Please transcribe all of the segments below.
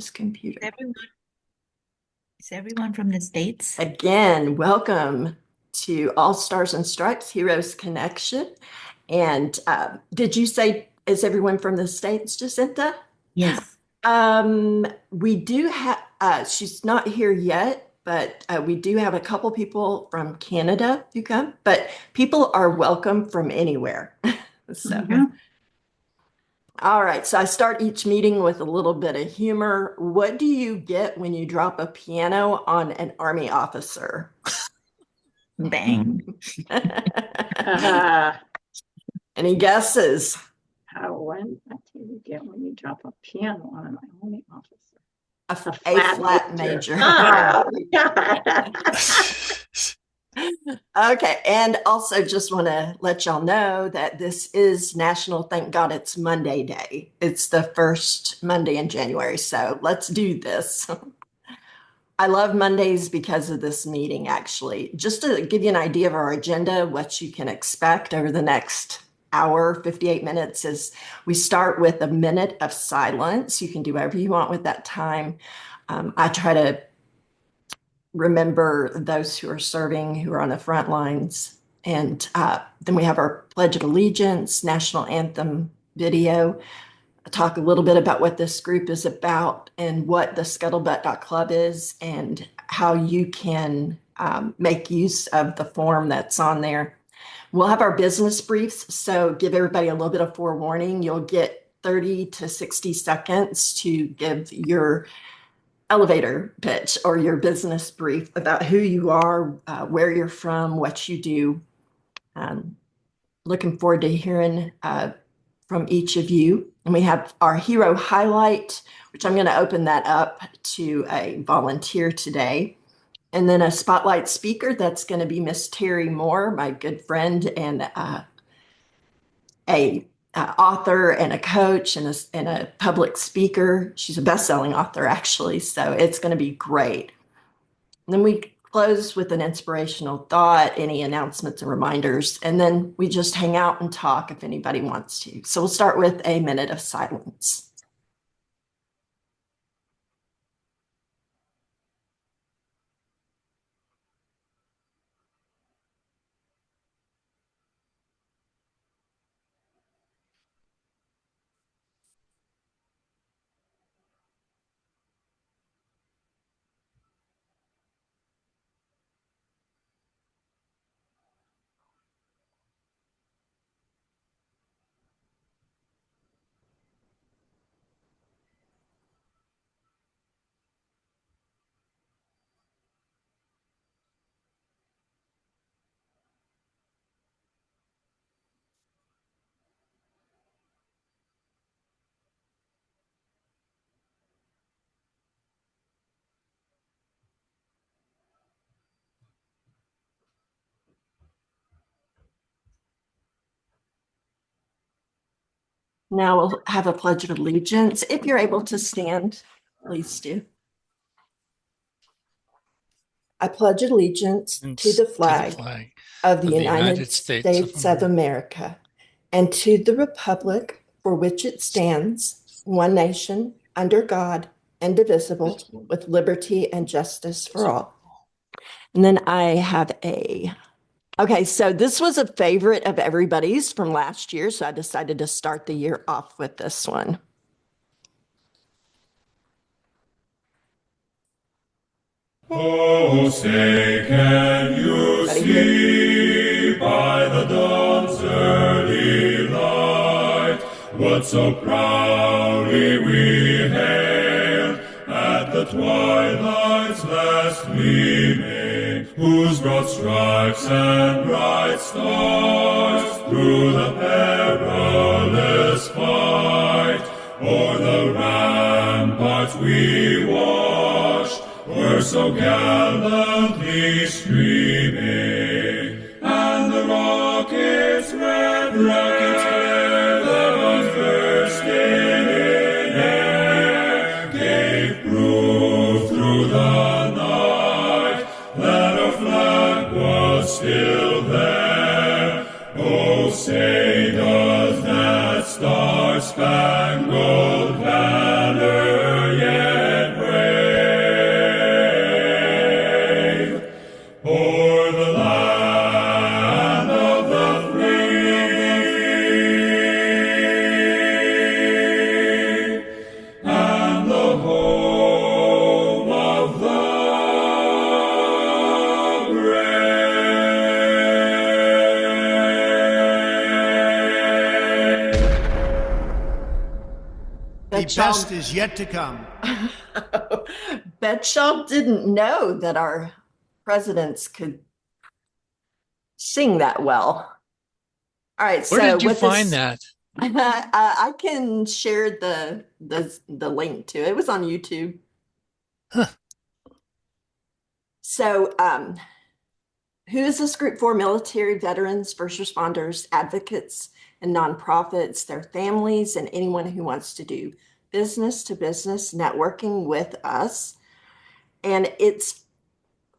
this computer. Is everyone from the States? Again, welcome to All Stars and Stripes Heroes Connection. And did you say, is everyone from the States, Jacinta? Yes. We do have, she's not here yet, but we do have a couple people from Canada who come, but people are welcome from anywhere. So, all right. So I start each meeting with a little bit of humor. What do you get when you drop a piano on an Army officer? Bang. Any guesses? What do you get when you drop a piano on an Army officer? A flat major. Oh, God. Okay, and also just want to let y'all know that this is National Thank God It's Monday Day. It's the first Monday in January, so let's do this. I love Mondays because of this meeting, actually. Just to give you an idea of our agenda, what you can expect over the next hour, 58 minutes, is we start with a minute of silence. You can do whatever you want with that time. I try to remember those who are serving, who are on the front lines. And then we have our Pledge of Allegiance, National Anthem video. I talk a little bit about what this group is about and what the scuttlebutt.club is and how you can make use of the form that's on there. We'll have our business briefs, so give everybody a little bit of forewarning. You'll get 30 to 60 seconds to give your elevator pitch or your business brief about who you are, where you're from, what you do. Looking forward to hearing from each of you. And we have our hero highlight, which I'm going to open that up to a volunteer today. And then a spotlight speaker, that's going to be Miss Terri Moore, my good friend and a author and a coach and a public speaker. She's a best-selling author, actually, so it's going to be great. And then we close with an inspirational thought, any announcements and reminders, and then we just hang out and talk if anybody wants to. So we'll start with a minute of silence. Now we'll have a pledge of allegiance. If you're able to stand, please do. I pledge allegiance to the flag of the United States of America and to the republic for which it stands, one nation, under God, indivisible, with liberty and justice for all. And then I have okay, so this was a favorite of everybody's from last year, so I decided to start the year off with this one. Oh, say, can you see by the dawn's early light what so proudly we hailed at the twilight's last gleaming, whose broad stripes and bright stars through the perilous fight o'er the ramparts we watched were so gallantly streaming, and the rockets' red lemons bursting in air gave proof through the night that our flag was still there. Oh, say does that star-spangled banner yet best is yet to come. Bet y'all didn't know that our presidents could sing that well. All right, Where so did you with find this, that? I can share the link to it. It was on YouTube. Huh. So, who is this group for? Military veterans, first responders, advocates, and nonprofits, their families, and anyone who wants to do business to business networking with us. And it's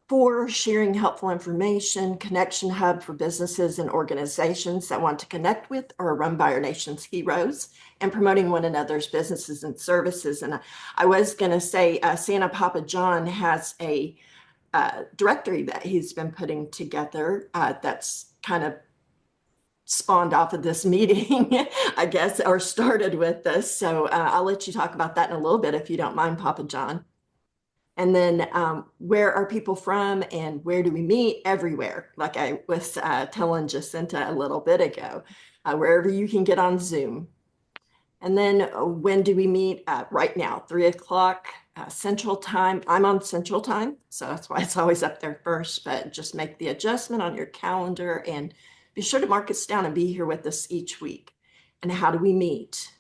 for sharing helpful information, connection hub for businesses and organizations that want to connect with or run by our nation's heroes, and promoting one another's businesses and services. And I was going to say, Santa Papa John has a directory that he's been putting together that's kind of spawned off of this meeting, I guess, or started with this. So I'll let you talk about that in a little bit if you don't mind, Papa John. And then where are people from and where do we meet? Everywhere, like I was telling Jacinta a little bit ago, wherever you can get on Zoom. And then when do we meet? Right now, 3 o'clock Central Time. I'm on Central Time, so that's why it's always up there first, but just make the adjustment on your calendar and be sure to mark us down and be here with us each week. And how do we meet?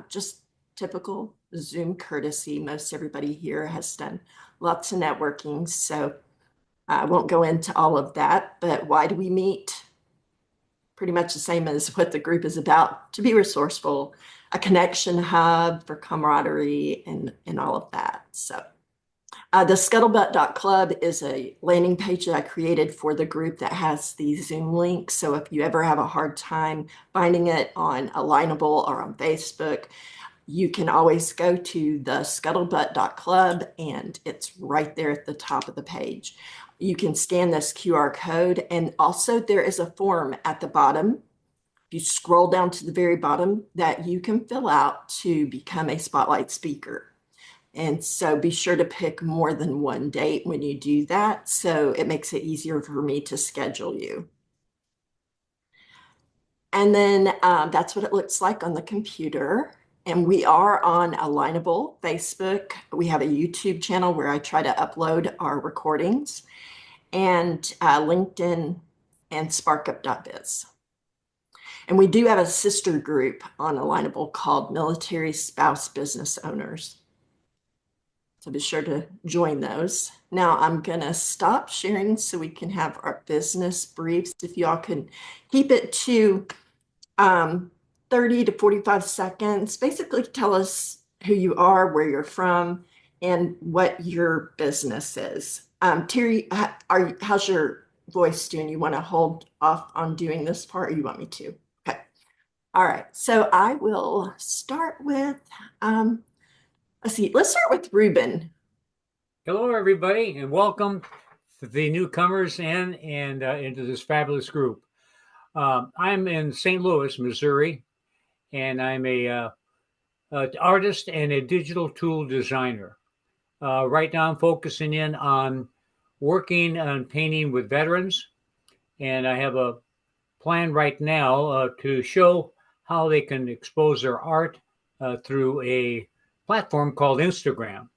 Just typical Zoom courtesy. Most everybody here has done lots of networking, so I won't go into all of that, but why do we meet? Pretty much the same as what the group is about, to be resourceful, a connection hub for camaraderie and all of that. So the scuttlebutt.club is a landing page that I created for the group that has the Zoom link. So if you ever have a hard time finding it on Alignable or on Facebook, you can always go to the scuttlebutt.club and it's right there at the top of the page. You can scan this QR code, and also there is a form at the bottom. If you scroll down to the very bottom, that you can fill out to become a Spotlight speaker. And so be sure to pick more than one date when you do that, so it makes it easier for me to schedule you. And then that's what it looks like on the computer. And we are on Alignable, Facebook. We have a YouTube channel where I try to upload our recordings, and LinkedIn and sparkup.biz. And we do have a sister group on Alignable called Military Spouse Business Owners. So be sure to join those. Now I'm going to stop sharing so we can have our business briefs. If y'all can keep it to 30 to 45 seconds, basically tell us who you are, where you're from, and what your business is. Terri, how's your voice doing? You want to hold off on doing this part, or you want me to? Okay. All right. So I will start with, let's see, let's start with Ruben. Hello, everybody, and welcome to the newcomers and into this fabulous group. I'm in St. Louis, Missouri, and I'm an artist and a digital tool designer. Right now, I'm focusing in on working on painting with veterans, and I have a plan right now to show how they can expose their art through a platform called Instagram.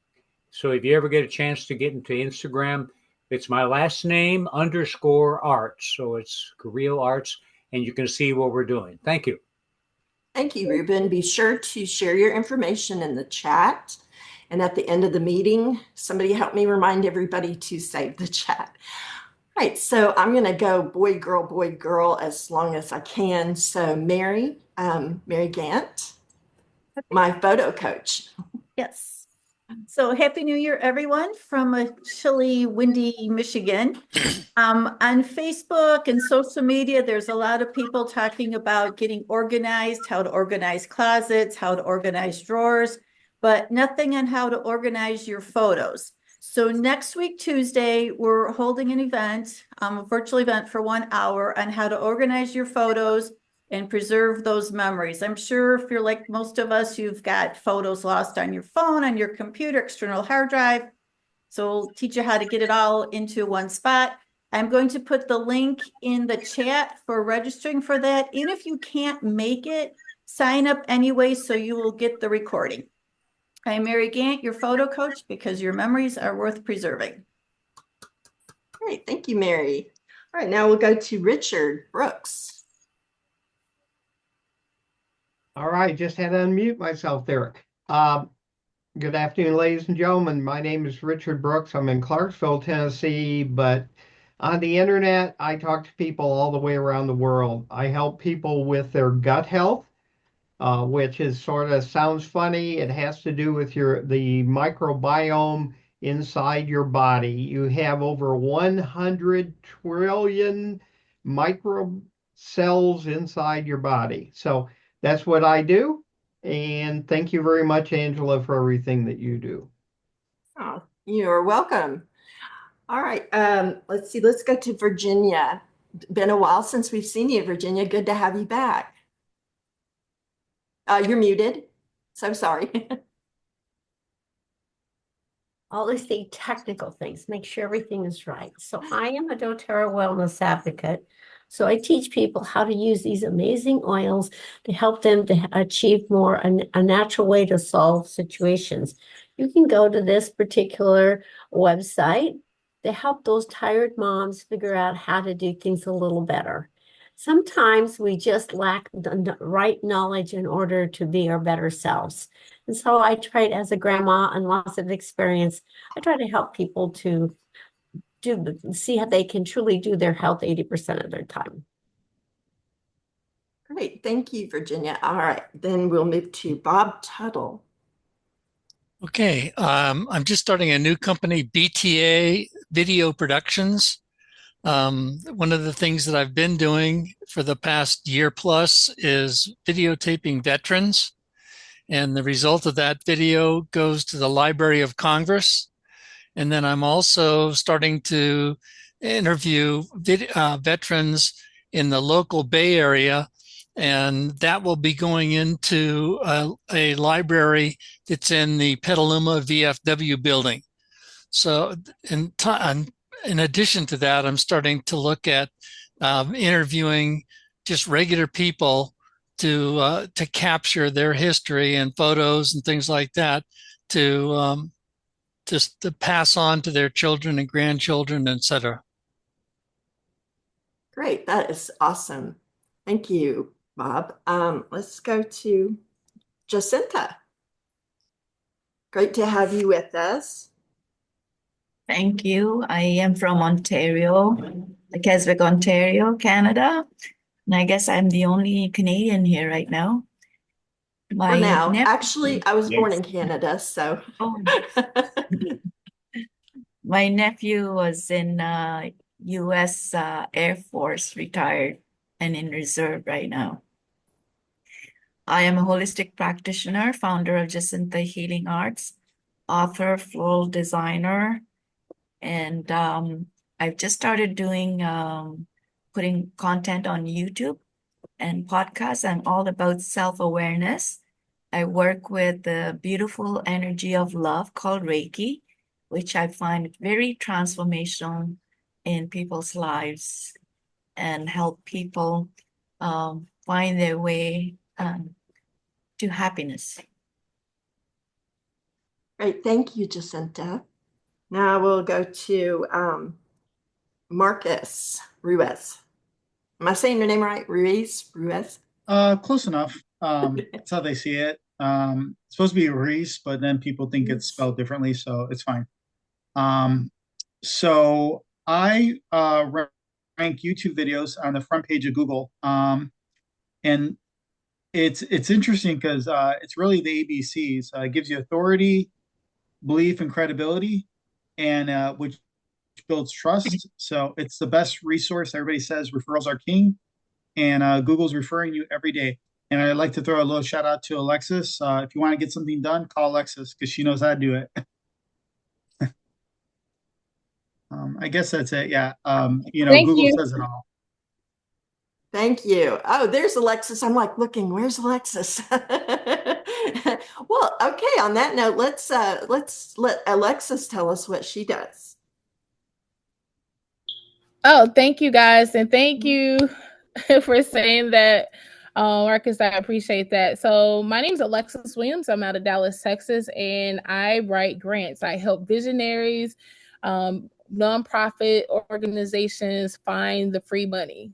So if you ever get a chance to get into Instagram, it's my last name _arts. So it's Real Arts, and you can see what we're doing. Thank you. Thank you, Ruben. Be sure to share your information in the chat. And at the end of the meeting, somebody help me remind everybody to save the chat. All right, so I'm going to go boy, girl as long as I can. So Mary Gant, my photo coach. Yes. So Happy New Year, everyone, from a chilly, windy Michigan. On Facebook and social media, there's a lot of people talking about getting organized, how to organize closets, how to organize drawers, but nothing on how to organize your photos. So next week, Tuesday, we're holding an event, a virtual event for 1 hour on how to organize your photos and preserve those memories. I'm sure if you're like most of us, you've got photos lost on your phone, on your computer, external hard drive. So we'll teach you how to get it all into one spot. I'm going to put the link in the chat for registering for that. Even if you can't make it, sign up anyway, so you will get the recording. I'm Mary Gant, your photo coach, because your memories are worth preserving. Great, thank you, Mary. All right, now we'll go to Richard Brooks. All right, just had to unmute myself there. Good afternoon, ladies and gentlemen. My name is Richard Brooks. I'm in Clarksville, Tennessee, but on the internet, I talk to people all the way around the world. I help people with their gut health, which is sort of sounds funny. It has to do with the microbiome inside your body. You have over 100 trillion micro cells inside your body. So that's what I do. And thank you very much, Angela, for everything that you do. Oh, you're welcome. All right, let's see. Let's go to Virginia. Been a while since we've seen you, Virginia. Good to have you back. You're muted. So sorry. All these technical things, make sure everything is right. So I am a doTERRA wellness advocate. So I teach people how to use these amazing oils to help them to achieve more a natural way to solve situations. You can go to this particular website to help those tired moms figure out how to do things a little better. Sometimes we just lack the right knowledge in order to be our better selves. And so I tried, as a grandma and lots of experience, I try to help people to see how they can truly do their health 80% of their time. Great, thank you, Virginia. All right, then we'll move to Bob Tuttle. Okay, I'm just starting a new company, BTA Video Productions. One of the things that I've been doing for the past year plus is videotaping veterans. And the result of that video goes to the Library of Congress. And then I'm also starting to interview veterans in the local Bay Area. And that will be going into a library that's in the Petaluma VFW building. So in addition to that, I'm starting to look at interviewing just regular people to capture their history and photos and things like that to just to pass on to their children and grandchildren, etc. Great, that is awesome. Thank you, Bob. Let's go to Jacinta. Great to have you with us. Thank you. I am from Ontario, Keswick, Ontario, Canada. And I guess I'm the only Canadian here right now. For now, nephew- actually, I was born Yes. in Canada, so. Oh. My nephew was in U.S. Air Force, retired and in reserve right now. I am a holistic practitioner, founder of Jacinta Healing Arts, author, floral designer, and I've just started doing putting content on YouTube and podcasts. I'm all about self-awareness. I work with the beautiful energy of love called Reiki, which I find very transformational in people's lives and help people find their way to happiness. Great, thank you, Jacinta. Now we'll go to Marcus Ruiz. Am I saying your name right? Ruiz? Close enough. That's how they see it. It's supposed to be Reese, but then people think it's spelled differently, so it's fine. So I rank YouTube videos on the front page of Google. And it's interesting because it's really the ABCs. It gives you authority, belief, and credibility, and which builds trust. So it's the best resource. Everybody says referrals are king, and Google's referring you every day. And I'd like to throw a little shout out to Alexis. If you want to get something done, call Alexis because she knows how to do it. I guess that's it. Yeah. Google says it all. Thank you. Oh, there's Alexis. I'm like looking, where's Alexis? Well, okay, on that note, let's let Alexis tell us what she does. Oh, thank you guys. And thank you for saying that Marcus, I appreciate that. So my name is Alexis Williams. I'm out of Dallas, Texas, and I write grants. I help visionaries, nonprofit organizations find the free money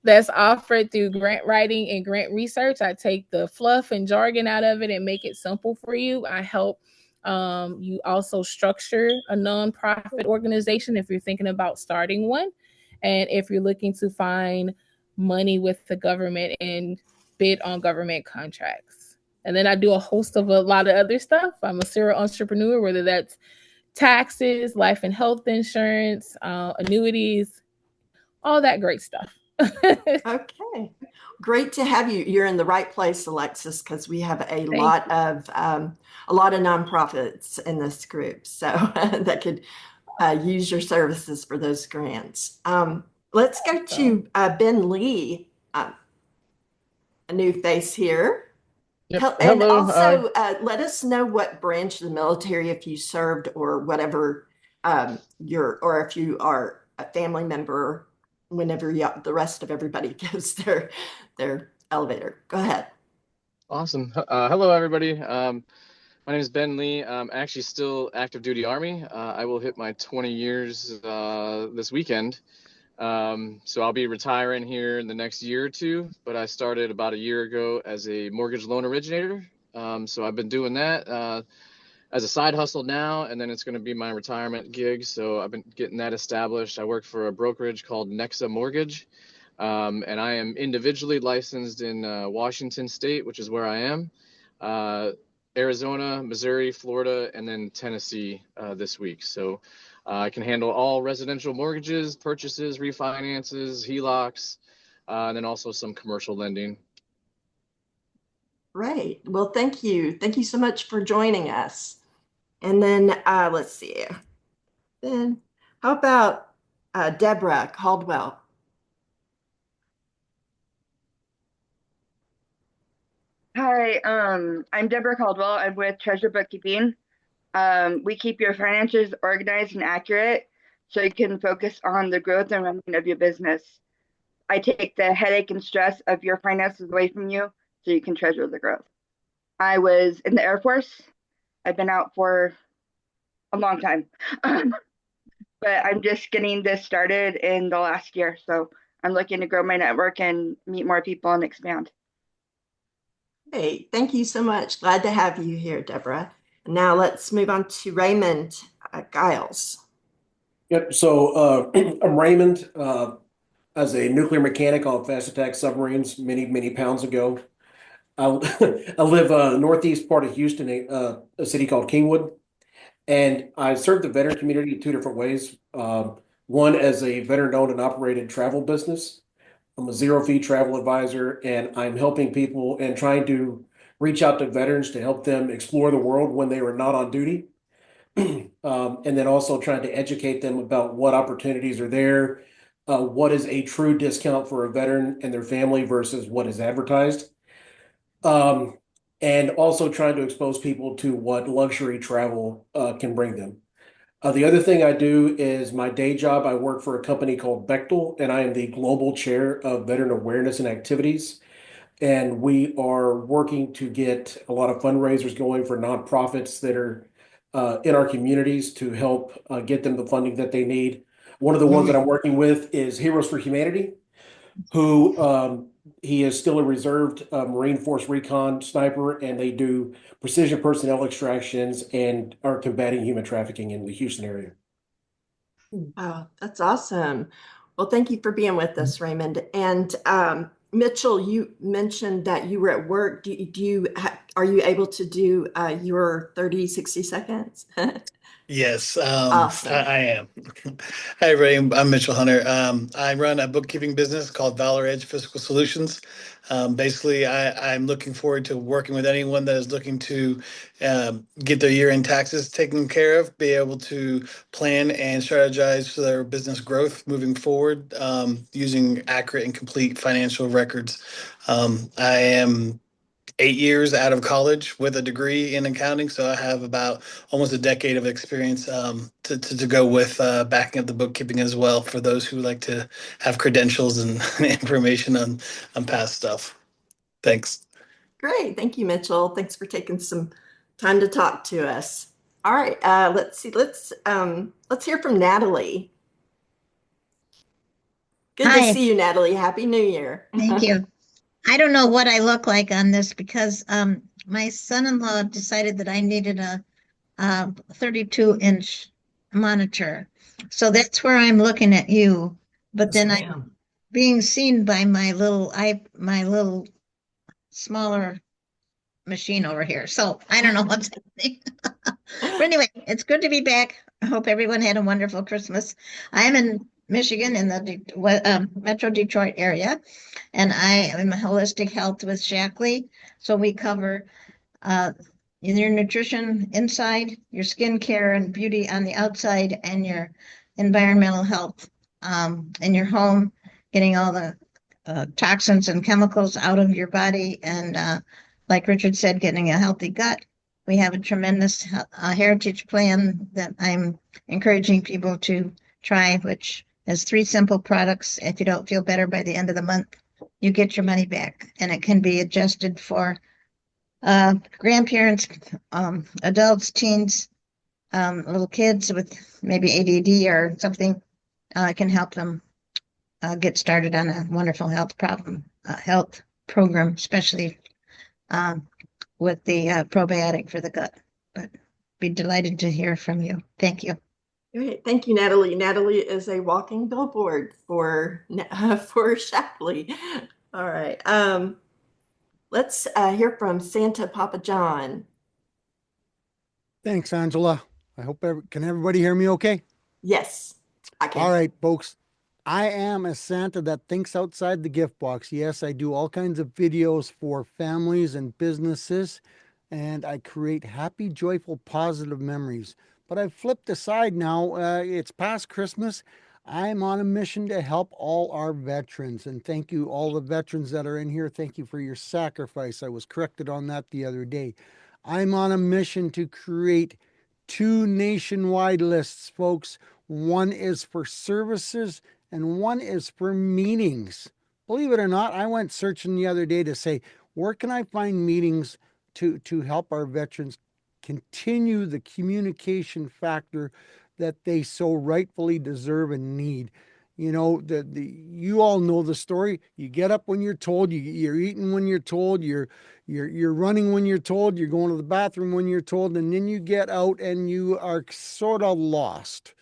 that's offered through grant writing and grant research. I take the fluff and jargon out of it and make it simple for you. I help you also structure a nonprofit organization if you're thinking about starting one. And if you're looking to find money with the government and bid on government contracts. And then I do a host of a lot of other stuff. I'm a serial entrepreneur, whether that's taxes, life and health insurance, annuities, all that great stuff. Okay. Great to have you. You're in the right place, Alexis, because we have a lot of nonprofits in this group, so that could use your services for those grants. Let's go to Ben Lee, a new face here. Yep. And Hello. also let us know what branch of the military, if you served or whatever or if you are a family member, whenever the rest of everybody gives their elevator. Go ahead. Awesome. Hello, everybody. My name is Ben Lee. I'm actually still active duty Army. I will hit my 20 years this weekend. So I'll be retiring here in the next year or two, but I started about a year ago as a mortgage loan originator. So I've been doing that as a side hustle now, and then it's going to be my retirement gig. So I've been getting that established. I work for a brokerage called Nexa Mortgage, and I am individually licensed in Washington State, which is where I am, Arizona, Missouri, Florida, and then Tennessee this week. So I can handle all residential mortgages, purchases, refinances, HELOCs, and then also some commercial lending. Right. Well, thank you. Thank you so much for joining us. And then let's see. Then how about Deborah Caldwell? Hi, I'm Deborah Caldwell. I'm with Treasure Bookkeeping. We keep your finances organized and accurate so you can focus on the growth and running of your business. I take the headache and stress of your finances away from you so you can treasure the growth. I was in the Air Force. I've been out for a long time, but I'm just getting this started in the last year. So I'm looking to grow my network and meet more people and expand. Hey, thank you so much. Glad to have you here, Deborah. Now let's move on to Raymond Giles. Yep. So I'm Raymond. As a nuclear mechanic on fast attack submarines many pounds ago. I live northeast part of Houston, a city called Kingwood, and I serve the veteran community in two different ways. One as a veteran-owned and operated travel business. I'm a zero-fee travel advisor, and I'm helping people and trying to reach out to veterans to help them explore the world when they were not on duty. And then also trying to educate them about what opportunities are there, what is a true discount for a veteran and their family versus what is advertised. And also trying to expose people to what luxury travel can bring them. The other thing I do is my day job. I work for a company called Bechtel, and I am the global chair of veteran awareness and activities. And we are working to get a lot of fundraisers going for nonprofits that are in our communities to help get them the funding that they need. One of the ones that I'm working with is Heroes for Humanity, who he is still a reserved Marine Force Recon sniper, and they do precision personnel extractions and are combating human trafficking in the Houston area. Wow, that's awesome. Well, thank you for being with us, Raymond. And Mitchell, you mentioned that you were at work. Are you able to do your 30, 60 seconds? Yes, Awesome. I am. Hi, Ray. I'm Mitchell Hunter. I run a bookkeeping business called Valor Edge Fiscal Solutions. Basically, I'm looking forward to working with anyone that is looking to get their year-end taxes taken care of, be able to plan and strategize for their business growth moving forward, using accurate and complete financial records. I am 8 years out of college with a degree in accounting, so I have about almost a decade of experience to go with backing up the bookkeeping as well for those who like to have credentials and information on past stuff. Thanks. Great. Thank you, Mitchell. Thanks for taking some time to talk to us. All right. Let's see. Let's hear from Natalie. Good to Hi, see you, Natalie. Happy New Year. thank you. I don't know what I look like on this because my son-in-law decided that I needed a 32-inch monitor. So that's where I'm looking at you. But Yes, then I'm ma'am. being seen by my little smaller machine over here. So I don't know what's happening. But anyway, it's good to be back. I hope everyone had a wonderful Christmas. I'm in Michigan in the Metro Detroit area, and I am a holistic health with Shackley. So we cover uh, your nutrition inside, your skin care and beauty on the outside, and your environmental health in your home, getting all the toxins and chemicals out of your body. And like Richard said, getting a healthy gut. We have a tremendous heritage plan that I'm encouraging people to try, which has 3 simple products. If you don't feel better by the end of the month, you get your money back. And it can be adjusted for grandparents, adults, teens, little kids with maybe ADD or something. Can help them get started on a wonderful health program, especially with the probiotic for the gut. But be delighted to hear from you. Thank you. Great. Thank you, Natalie. Natalie is a walking billboard for Shapley. All right. Let's hear from Santa Papa John. Thanks, Angela. I hope can everybody hear me okay? Yes, I can. All right, folks. I am a Santa that thinks outside the gift box. Yes, I do all kinds of videos for families and businesses, and I create happy, joyful, positive memories. But I've flipped aside now. It's past Christmas. I'm on a mission to help all our veterans. And thank you, all the veterans that are in here. Thank you for your sacrifice. I was corrected on that the other day. I'm on a mission to create 2 nationwide lists, folks. One is for services and one is for meetings. Believe it or not, I went searching the other day to say, where can I find meetings to help our veterans continue the communication factor that they so rightfully deserve and need? You know, you all know the story. You get up when you're told, you're eating when you're told, you're running when you're told, you're going to the bathroom when you're told, and then you get out and you are sort of lost.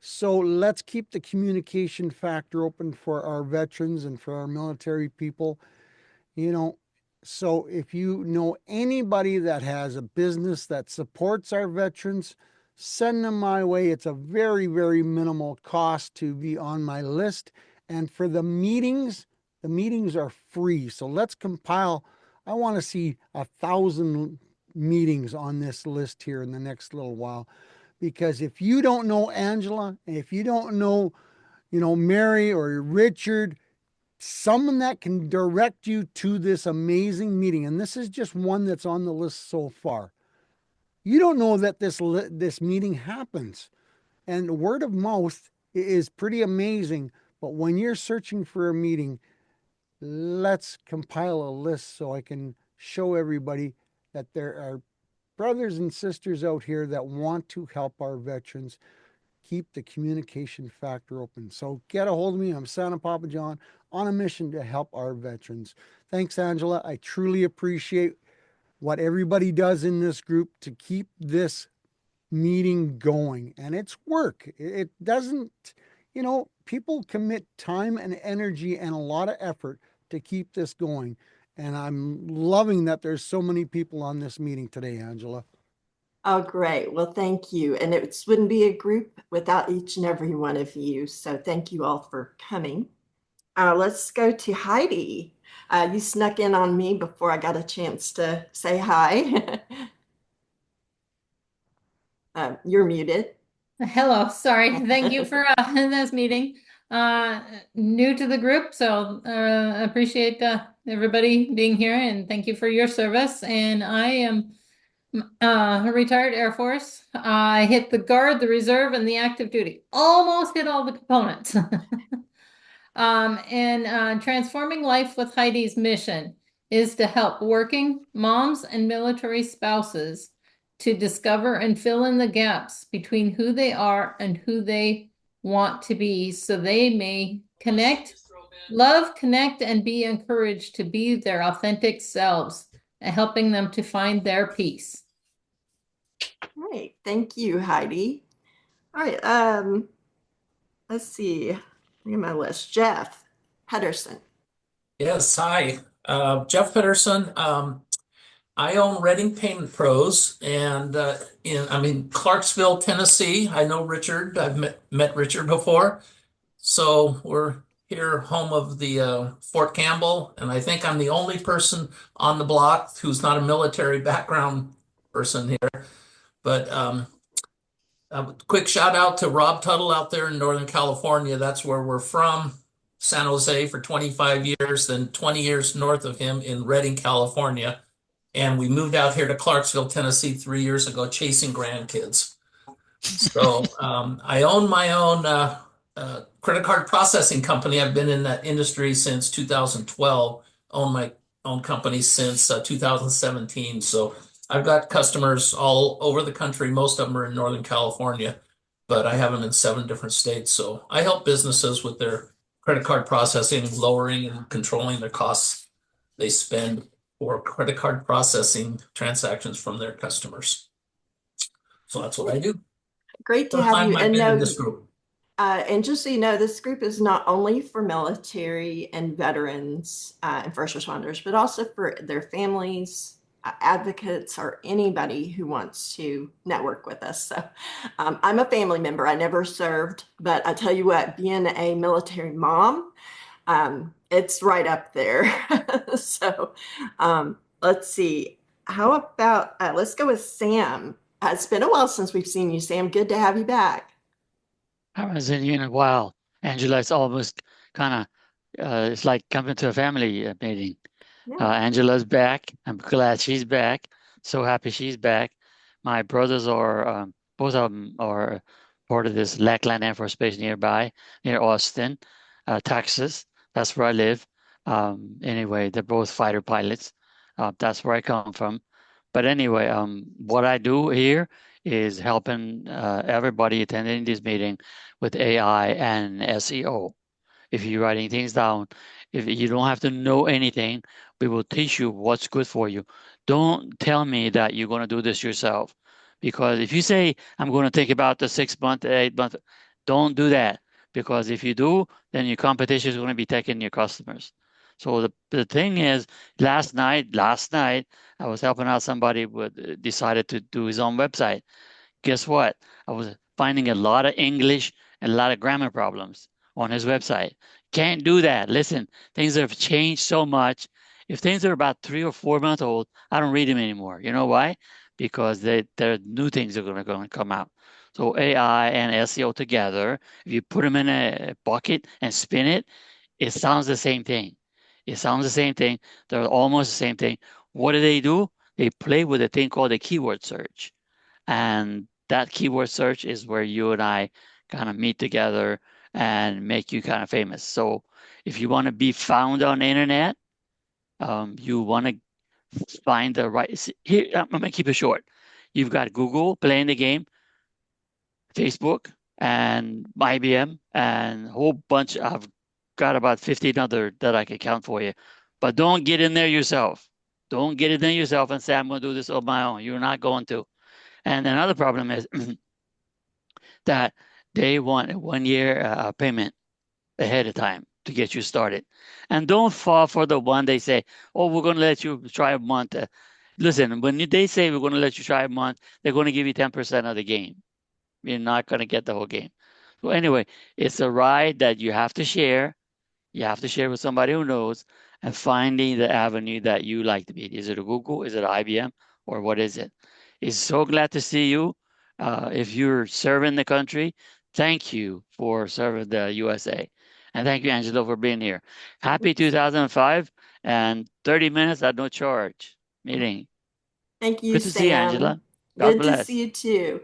So let's keep the communication factor open for our veterans and for our military people. You know, so if you know anybody that has a business that supports our veterans, send them my way. It's a very, very minimal cost to be on my list. And for the meetings are free. So let's compile. I want to see 1,000 meetings on this list here in the next little while. Because if you don't know Angela, if you don't know, Mary or Richard, someone that can direct you to this amazing meeting, and this is just one that's on the list so far. You don't know that this meeting happens, and word of mouth is pretty amazing. But when you're searching for a meeting, let's compile a list so I can show everybody that there are brothers and sisters out here that want to help our veterans. Keep the communication factor open. So get a hold of me. I'm Santa Papa John on a mission to help our veterans. Thanks, Angela. I truly appreciate what everybody does in this group to keep this meeting going. And it's work. It doesn't, people commit time and energy and a lot of effort to keep this going. And I'm loving that there's so many people on this meeting today, Angela. Oh, great. Well, thank you. And it wouldn't be a group without each and every one of you. So thank you all for coming. Let's go to Heidi. You snuck in on me before I got a chance to say hi. You're muted. Hello, sorry. Thank you for this meeting. New to the group, so appreciate everybody being here and thank you for your service. And I am a retired Air Force. I hit the Guard, the Reserve, and the active duty. Almost hit all the components. And transforming life with Heidi's mission is to help working moms and military spouses to discover and fill in the gaps between who they are and who they want to be so they may connect, and be encouraged to be their authentic selves, and helping them to find their peace. All right. Thank you, Heidi. All right. Let's see. Look at my list. Jeff Pedersen. Yes, hi. Jeff Pedersen. I own Reading Payment Pros, and I'm in Clarksville, Tennessee. I know Richard. I've met Richard before. So we're here, home of the Fort Campbell, and I think I'm the only person on the block who's not a military background person here. But a quick shout out to Rob Tuttle out there in Northern California. That's where we're from. San Jose for 25 years, then 20 years north of him in Redding, California. And we moved out here to Clarksville, Tennessee 3 years ago, chasing grandkids. So I own my own credit card processing company. I've been in that industry since 2012, own my own company since 2017. So I've got customers all over the country. Most of them are in Northern California, but I have them in 7 different states. So I help businesses with their credit card processing, lowering and controlling the costs they spend for credit card processing transactions from their customers. So that's what I do. Great to First have time you. I've And been in no, this group. and just so you know, this group is not only for military and veterans and first responders, but also for their families, advocates, or anybody who wants to network with us. So I'm a family member. I never served, but I tell you what, being a military mom, it's right up there. So let's see. How about let's go with Sam. It's been a while since we've seen you, Sam. Good to have you back. I haven't seen you in a while. Angela, it's almost kind of, it's like coming to a family meeting. Yeah. Angela's back. I'm glad she's back. So happy she's back. My brothers are, both of them are part of this Lackland Air Force Base nearby, near Austin, Texas. That's where I live. Anyway, they're both fighter pilots. That's where I come from. But anyway, what I do here is helping everybody attending this meeting with AI and SEO. If you're writing things down, if you don't have to know anything, we will teach you what's good for you. Don't tell me that you're going to do this yourself, because if you say, I'm going to think about the 6 month, 8 month, don't do that, because if you do, then your competition is going to be taking your customers. So the thing is, last night, I was helping out somebody who decided to do his own website. Guess what? I was finding a lot of English and a lot of grammar problems on his website. Can't do that. Listen, things have changed so much. If things are about 3 or 4 months old, I don't read them anymore. You know why? Because there are new things that are going to come out. So AI and SEO together, if you put them in a bucket and spin it, it sounds the same thing. It sounds the same thing. They're almost the same thing. What do? They play with a thing called a keyword search. And that keyword search is where you and I kind of meet together and make you kind of famous. So if you want to be found on the internet, you want to find the right. Here, I'm going to keep it short. You've got Google playing the game, Facebook, and IBM, and a whole bunch. I've got about 15 other that I can count for you. But don't get in there yourself. Don't get in there yourself and say, I'm going to do this on my own. You're not going to. And another problem is that they want a 1 year payment ahead of time to get you started. And don't fall for the one they say, oh, we're going to let you try a month. Listen, when they say we're going to let you try a month, they're going to give you 10% of the game. You're not going to get the whole game. So anyway, it's a ride that you have to share. You have to share with somebody who knows, and finding the avenue that you like to be. Is it a Google? Is it IBM? Or what is it? It's so glad to see you. If you're serving the country, thank you for serving the USA. And thank you, Angelo, for being here. Happy 2005 and 30 minutes at no charge meeting. Thank you, Good to see you, Sam. Angela. God Good bless. to see you too.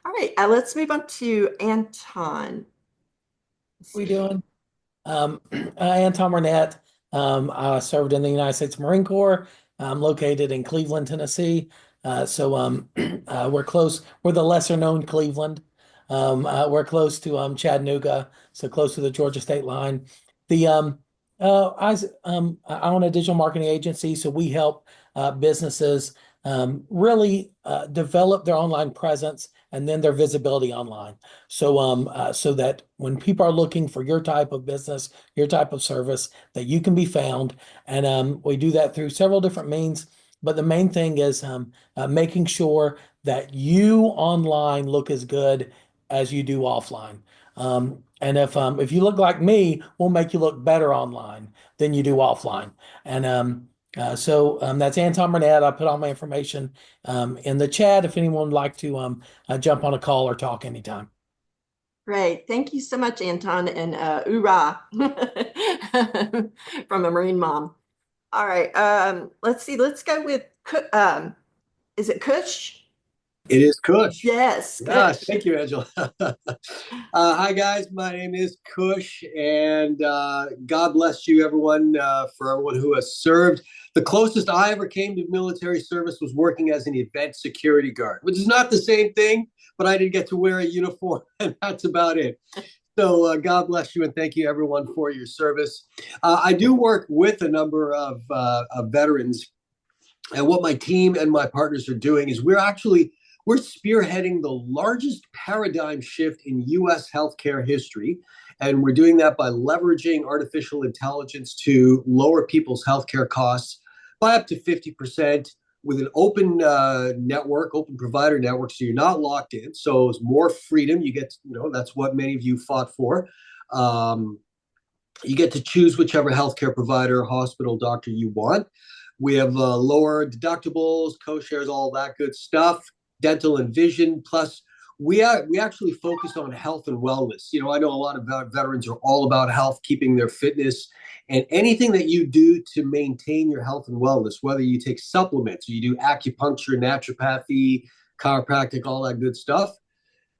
All right, let's move on to Anton. We doing? Anton Burnett. I served in the United States Marine Corps. I'm located in Cleveland, Tennessee. We're close. We're the lesser known Cleveland. We're close to Chattanooga, so close to the Georgia state line. The I own a digital marketing agency, so we help businesses really develop their online presence and then their visibility online. So that when people are looking for your type of business, your type of service, that you can be found. And we do that through several different means. But the main thing is making sure that you online look as good as you do offline. And if you look like me, we'll make you look better online than you do offline. And that's Anton Burnett. I put all my information in the chat if anyone would like to jump on a call or talk anytime. Great. Thank you so much, Anton, and hoorah from a Marine mom. All right. Let's see. Let's go with, is it Kush? It is Kush. Yes. Kush. Thank you, Angela. Hi, guys. My name is Kush, and God bless you, everyone, for everyone who has served. The closest I ever came to military service was working as an event security guard, which is not the same thing, but I did get to wear a uniform, and that's about it. So God bless you, and thank you, everyone, for your service. I do work with a number of veterans, and what my team and my partners are doing is we're spearheading the largest paradigm shift in U.S. healthcare history. And we're doing that by leveraging artificial intelligence to lower people's healthcare costs by up to 50% with an open network, open provider network. So you're not locked in. So it's more freedom. You get, that's what many of you fought for. You get to choose whichever healthcare provider, hospital, doctor you want. We have lower deductibles, co-shares, all that good stuff. Dental and vision. Plus, we actually focus on health and wellness. I know a lot of veterans are all about health, keeping their fitness, and anything that you do to maintain your health and wellness, whether you take supplements or you do acupuncture, naturopathy, chiropractic, all that good stuff,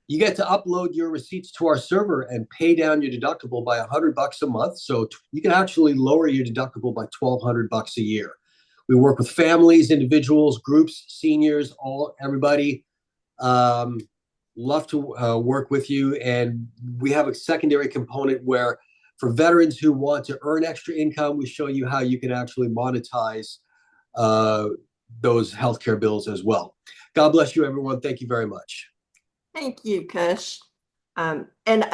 you get to upload your receipts to our server and pay down your deductible by $100 a month. So you can actually lower your deductible by $1,200 a year. We work with families, individuals, groups, seniors, everybody. Love to work with you. And we have a secondary component where for veterans who want to earn extra income, we show you how you can actually monetize those healthcare bills as well. God bless you, everyone. Thank you very much. Thank you, Kush. And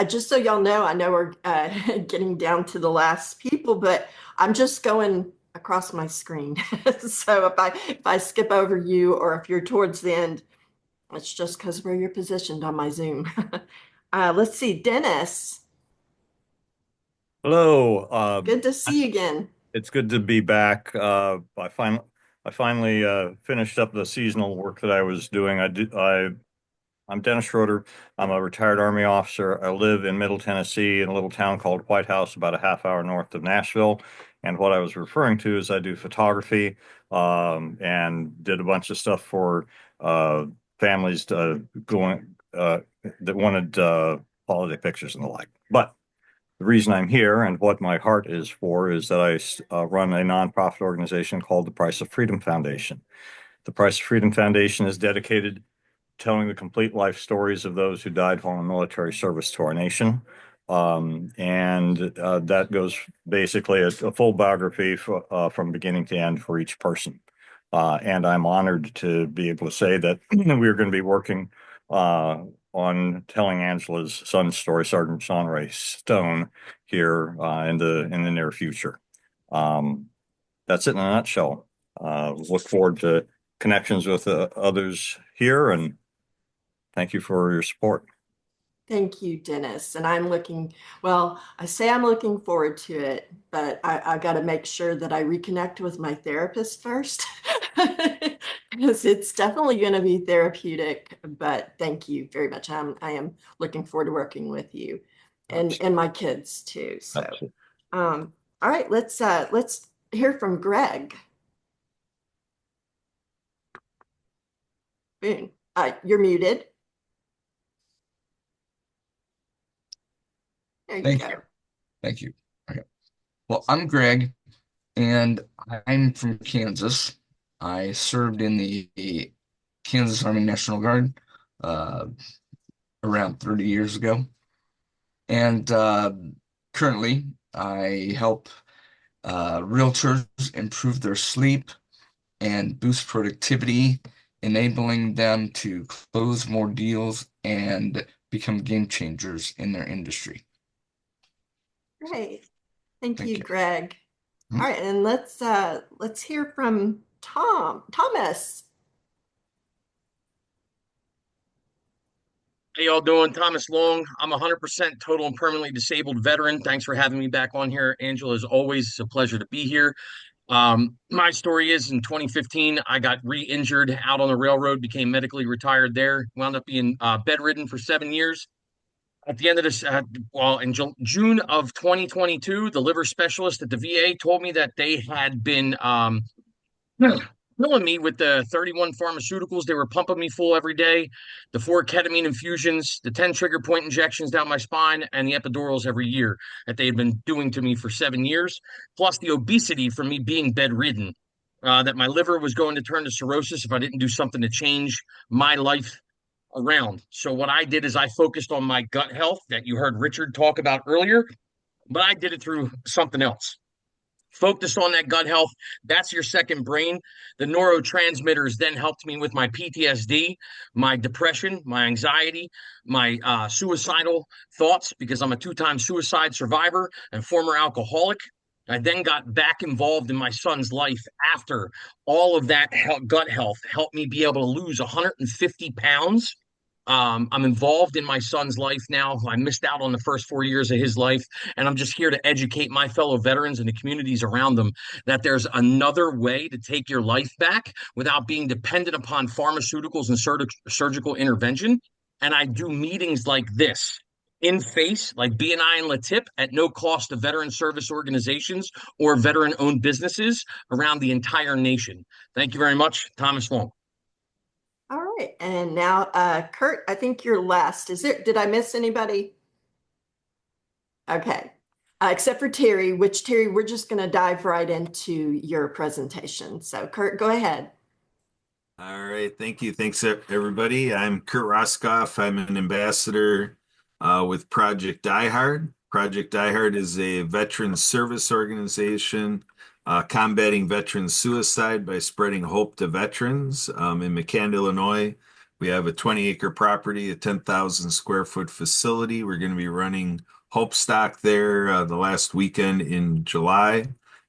just so y'all know, I know we're getting down to the last people, but I'm just going across my screen. So if I skip over you or if you're towards the end, it's just because where you're positioned on my Zoom. Let's see, Dennis. Hello. Good to see you again. It's good to be back. I finally finished up the seasonal work that I was doing. I'm Dennis Schroeder. I'm a retired Army officer. I live in Middle Tennessee in a little town called White House, about a half hour north of Nashville. And what I was referring to is I do photography and did a bunch of stuff for families that wanted holiday pictures and the like. But the reason I'm here and what my heart is for is that I run a nonprofit organization called the Price of Freedom Foundation. The Price of Freedom Foundation is dedicated telling the complete life stories of those who died while in military service to our nation. That goes basically a full biography from beginning to end for each person. And I'm honored to be able to say that we're going to be working on telling Angela's son's story, Sergeant Sean Ray Stone, here in the near future. That's it in a nutshell. Look forward to connections with others here, and thank you for your support. Thank you, Dennis. And I'm looking forward to it, but I got to make sure that I reconnect with my therapist first because it's definitely going to be therapeutic. But thank you very much. I am looking forward to working with you and my kids too. So, all right, let's hear from Greg. Boone, you're muted. There you Thank go. you. Thank you. Okay. Well, I'm Greg. and I'm from Kansas. I served in the Kansas Army National Guard uh, around 30 years ago. And currently, I help realtors improve their sleep and boost productivity, enabling them to close more deals and become game changers in their industry. Great. Thank Thank you, you. Greg. All right, and let's hear from Thomas. Hey, y'all doing? Thomas Long. I'm 100% total and permanently disabled veteran. Thanks for having me back on here. Angela, as always, it's a pleasure to be here. My story is in 2015, I got re-injured out on the railroad, became medically retired there, wound up being bedridden for 7 years. At the end of this, well, in June of 2022, the liver specialist at the VA told me that they had been killing me with the 31 pharmaceuticals they were pumping me full every day, the 4 ketamine infusions, the 10 trigger point injections down my spine, and the epidurals every year that they had been doing to me for 7 years, plus the obesity from me being bedridden. That my liver was going to turn to cirrhosis if I didn't do something to change my life around. So, what I did is I focused on my gut health that you heard Richard talk about earlier, but I did it through something else. Focus on that gut health. That's your second brain. The neurotransmitters then helped me with my PTSD, my depression, my anxiety, my suicidal thoughts, because I'm a 2-time suicide survivor and former alcoholic. I then got back involved in my son's life after all of that gut health helped me be able to lose 150 pounds. I'm involved in my son's life now. I missed out on the first 4 years of his life, and I'm just here to educate my fellow veterans and the communities around them that there's another way to take your life back without being dependent upon pharmaceuticals and surgical intervention. And I do meetings like this in face, like BNI and LATIP, at no cost to veteran service organizations or veteran owned businesses around the entire nation. Thank you very much. Thomas Long. All right, and now Kurt, I think you're last. Did I miss anybody? Okay, except for Terri, which Terri, we're just going to dive right into your presentation. So Kurt, go ahead. All right, thank you. Thanks, everybody. I'm Kurt Roskoff. I'm an ambassador with Project Die Hard. Project Die Hard is a veteran service organization combating veteran suicide by spreading hope to veterans. In McCann, Illinois, we have a 20-acre property, a 10,000 square foot facility. We're going to be running Hope Stock there the last weekend in July.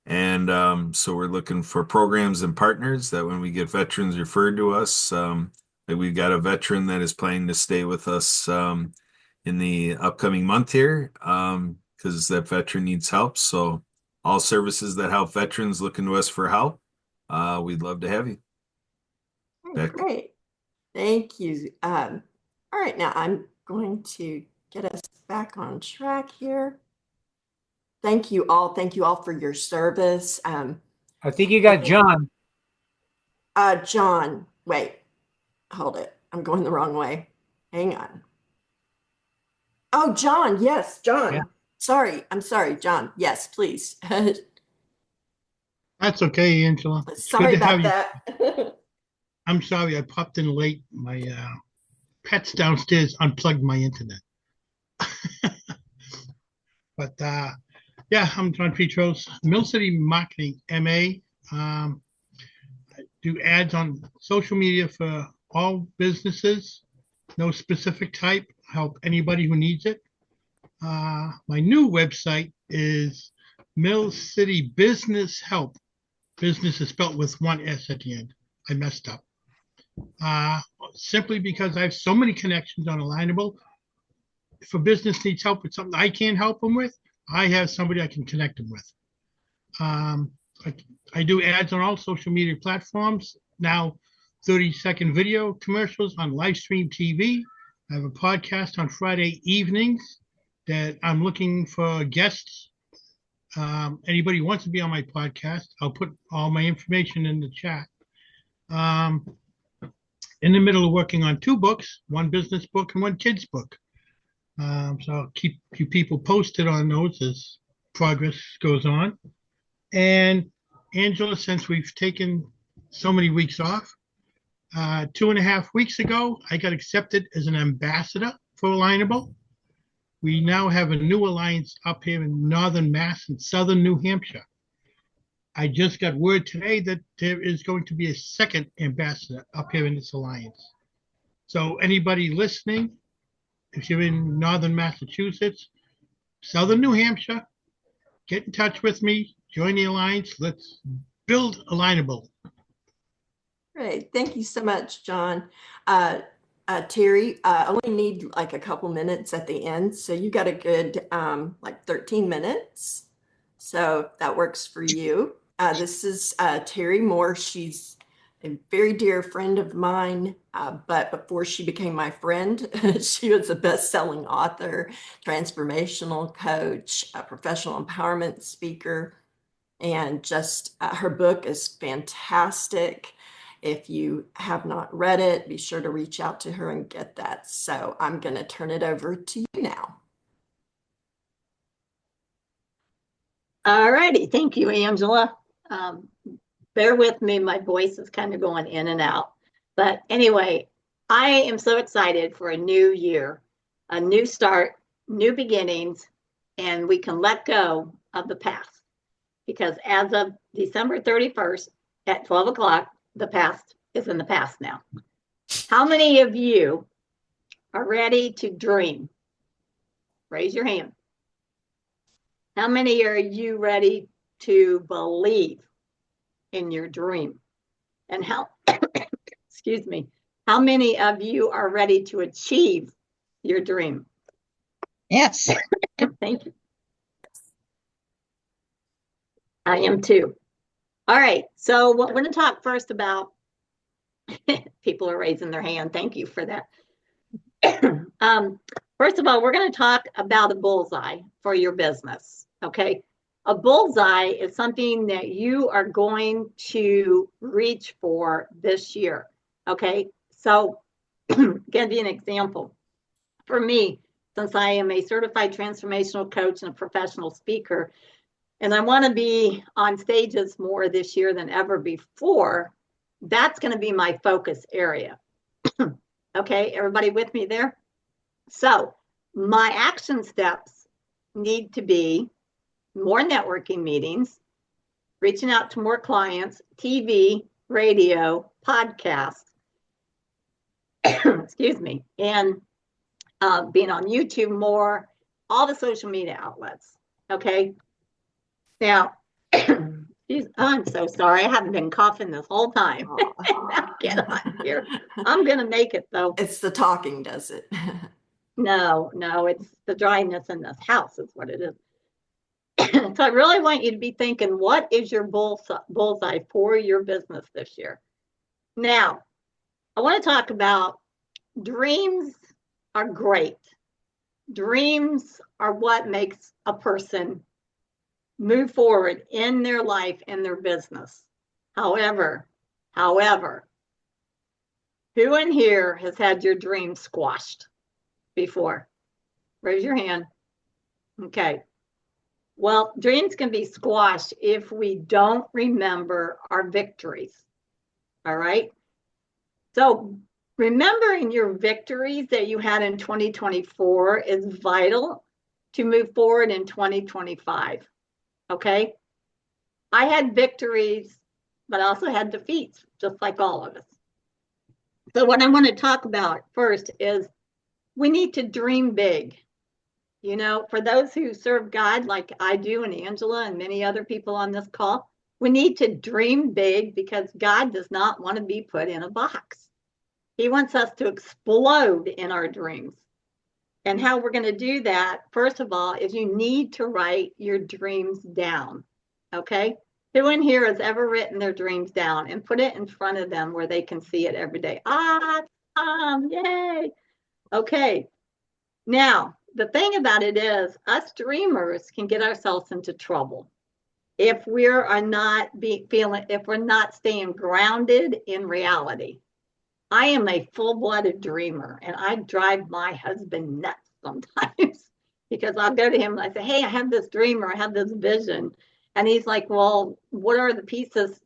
And so we're looking for programs and partners that when we get veterans referred to us, like we've got a veteran that is planning to stay with us in the upcoming month here because that veteran needs help. So all services that help veterans looking to us for help, we'd love to have you. Great. Thank you. All right, now I'm going to get us back on track here. Thank you all. Thank you all for your service. I think you got John. John, wait, hold it. I'm going the wrong way. Hang on. Oh, John. Yes, John. Yeah. Sorry. I'm sorry, John. Yes, please. That's okay, Angela. It's Sorry good to have about you. that. I'm sorry I popped in late. My pets downstairs unplugged my internet. But yeah, I'm John Petros, Mill City Marketing MA. I do ads on social media for all businesses, no specific type, help anybody who needs it. My new website is Mill City Business Help. Business is spelled with one S at the end. I messed up. Simply because I have so many connections on Alignable. If a business needs help with something I can't help them with, I have somebody I can connect them with. I do ads on all social media platforms. Now, 30-second video commercials on live stream TV. I have a podcast on Friday evenings that I'm looking for guests. Anybody who wants to be on my podcast, I'll put all my information in the chat. In the middle of working on 2 books, one business book and one kids book. So I'll keep you people posted on those as progress goes on. And Angela since we've taken so many weeks off. 2.5 weeks ago, I got accepted as an ambassador for Alignable. We now have a new alliance up here in northern Mass and southern New Hampshire. I just got word today that there is going to be a second ambassador up here in this alliance. So anybody listening, if you're in northern Massachusetts, southern New Hampshire, get in touch with me, join the alliance. Let's build Alignable. Great. Thank you so much, John. Terri, I only need like a couple minutes at the end. So you got a good like 13 minutes. So that works for you. This is Terri Moore. She's a very dear friend of mine, but before she became my friend, she was a best-selling author, transformational coach, a professional empowerment speaker, and just her book is fantastic. If you have not read it, be sure to reach out to her and get that. So I'm going to turn it over to you now. All righty. Thank you, Angela. Bear with me. My voice is kind of going in and out. But anyway, I am so excited for a new year, a new start, new beginnings, and we can let go of the past. Because as of December 31st at 12 o'clock, the past is in the past now. How many of you are ready to dream? Raise your hand. How many are you ready to believe in your dream? And how, excuse me, how many of you are ready to achieve your dream? Yes. Thank you. I am too. All right, so we're going to talk first about, people are raising their hand. Thank you for that. First of all, we're going to talk about a bullseye for your business, okay? A bullseye is something that you are going to reach for this year, okay? So, give you an example. For me, since I am a certified transformational coach and a professional speaker, and I want to be on stages more this year than ever before, that's going to be my focus area. Okay, everybody with me there? So my action steps need to be more networking meetings, reaching out to more clients, TV, radio, podcast, excuse me, and being on YouTube more, all the social media outlets, okay? Now, I'm so sorry. I haven't been coughing this whole time. Get on here. I'm going to make it, though. It's the talking, does it? No, it's the dryness in this house is what it is. So I really want you to be thinking, what is your bullseye for your business this year? Now, I want to talk about dreams are great. Dreams are what makes a person move forward in their life and their business. However, who in here has had your dream squashed before? Raise your hand. Okay. Well, dreams can be squashed if we don't remember our victories. All right. So remembering your victories that you had in 2024 is vital to move forward in 2025. Okay. I had victories, but I also had defeats, just like all of us. So what I want to talk about first is we need to dream big. You know, for those who serve God like I do and Angela and many other people on this call, we need to dream big because God does not want to be put in a box. He wants us to explode in our dreams. And how we're going to do that, first of all, is you need to write your dreams down, okay? Who in here has ever written their dreams down and put it in front of them where they can see it every day? Yay! Okay. Now, the thing about it is, us dreamers can get ourselves into trouble if we are not if we're not staying grounded in reality. I am a full-blooded dreamer, and I drive my husband nuts sometimes because I'll go to him and I say, hey, I have this dream or I have this vision. And he's like, well, what are the pieces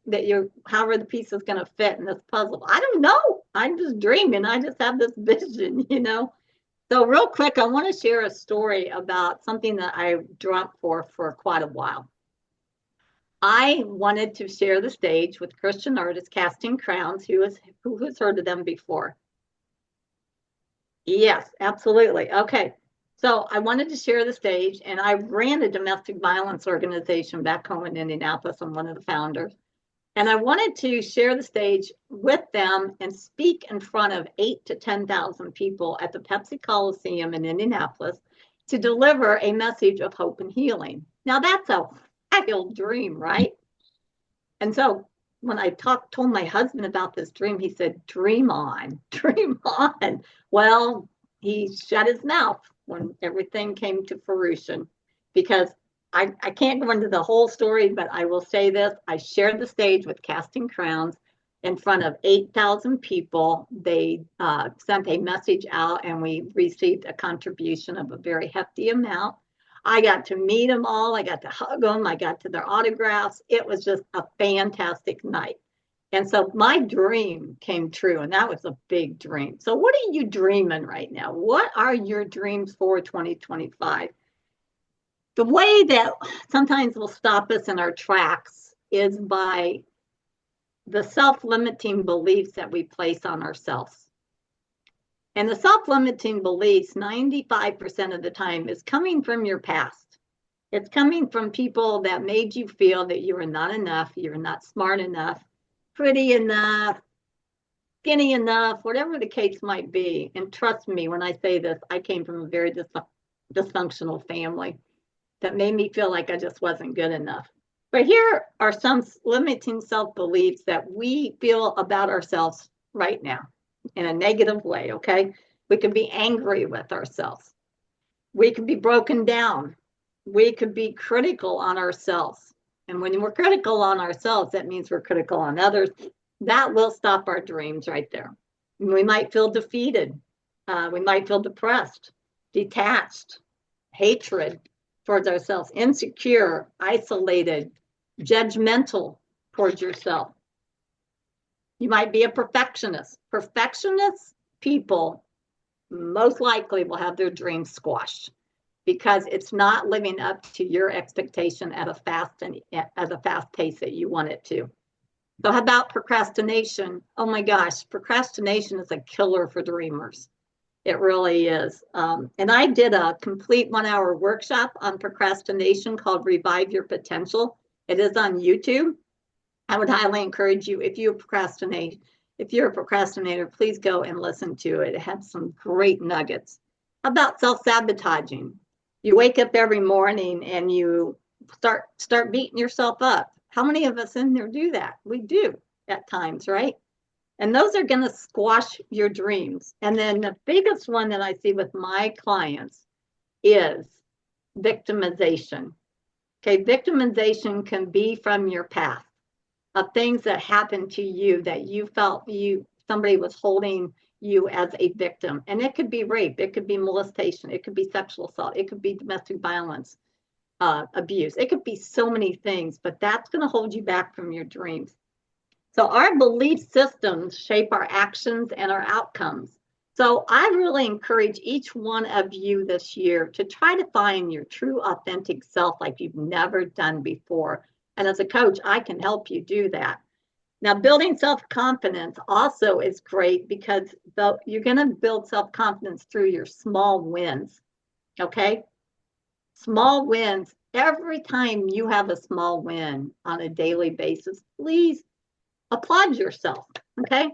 how are the pieces going to fit in this puzzle? I don't know. I'm just dreaming. I just have this vision, you know? So real quick, I want to share a story about something that I dreamt for quite a while. I wanted to share the stage with Christian artist Casting Crowns. Who has heard of them before? Yes, absolutely. Okay. So I wanted to share the stage, and I ran a domestic violence organization back home in Indianapolis. I'm one of the founders. And I wanted to share the stage with them and speak in front of 8,000 to 10,000 people at the Pepsi Coliseum in Indianapolis to deliver a message of hope and healing. Now that's a wild dream, right? And so when I told my husband about this dream, he said, dream on, dream on. Well, he shut his mouth when everything came to fruition, because I can't go into the whole story, but I will say this. I shared the stage with Casting Crowns in front of 8,000 people. They sent a message out, and we received a contribution of a very hefty amount. I got to meet them all. I got to hug them. I got to their autographs. It was just a fantastic night. And so my dream came true, and that was a big dream. So what are you dreaming right now? What are your dreams for 2025? The way that sometimes will stop us in our tracks is by the self-limiting beliefs that we place on ourselves. And the self-limiting beliefs, 95% of the time, is coming from your past. It's coming from people that made you feel that you were not enough, you're not smart enough, pretty enough, skinny enough, whatever the case might be. And trust me, when I say this, I came from a very dysfunctional family that made me feel like I just wasn't good enough. But here are some limiting self-beliefs that we feel about ourselves right now in a negative way, okay? We could be angry with ourselves. We could be broken down. We could be critical on ourselves. And when we're critical on ourselves, that means we're critical on others. That will stop our dreams right there. We might feel defeated. We might feel depressed, detached, hatred towards ourselves, insecure, isolated, judgmental towards yourself. You might be a perfectionist. Perfectionist people most likely will have their dreams squashed because it's not living up to your expectation at a fast pace that you want it to. So how about procrastination? Oh my gosh, procrastination is a killer for dreamers. It really is. And I did a complete 1-hour workshop on procrastination called Revive Your Potential. It is on YouTube. I would highly encourage you, if you're a procrastinator, please go and listen to it. It had some great nuggets. How about self-sabotaging? You wake up every morning and you start beating yourself up. How many of us in there do that? We do at times, right? And those are going to squash your dreams. And then the biggest one that I see with my clients is victimization. Okay, victimization can be from your past, of things that happened to you that you felt somebody was holding you as a victim. And it could be rape, it could be molestation, it could be sexual assault, it could be domestic violence, abuse. It could be so many things, but that's going to hold you back from your dreams. So our belief systems shape our actions and our outcomes. So I really encourage each one of you this year to try to find your true, authentic self like you've never done before. And as a coach, I can help you do that. Now, building self-confidence also is great because you're going to build self-confidence through your small wins, okay? Small wins. Every time you have a small win on a daily basis, please applaud yourself, okay?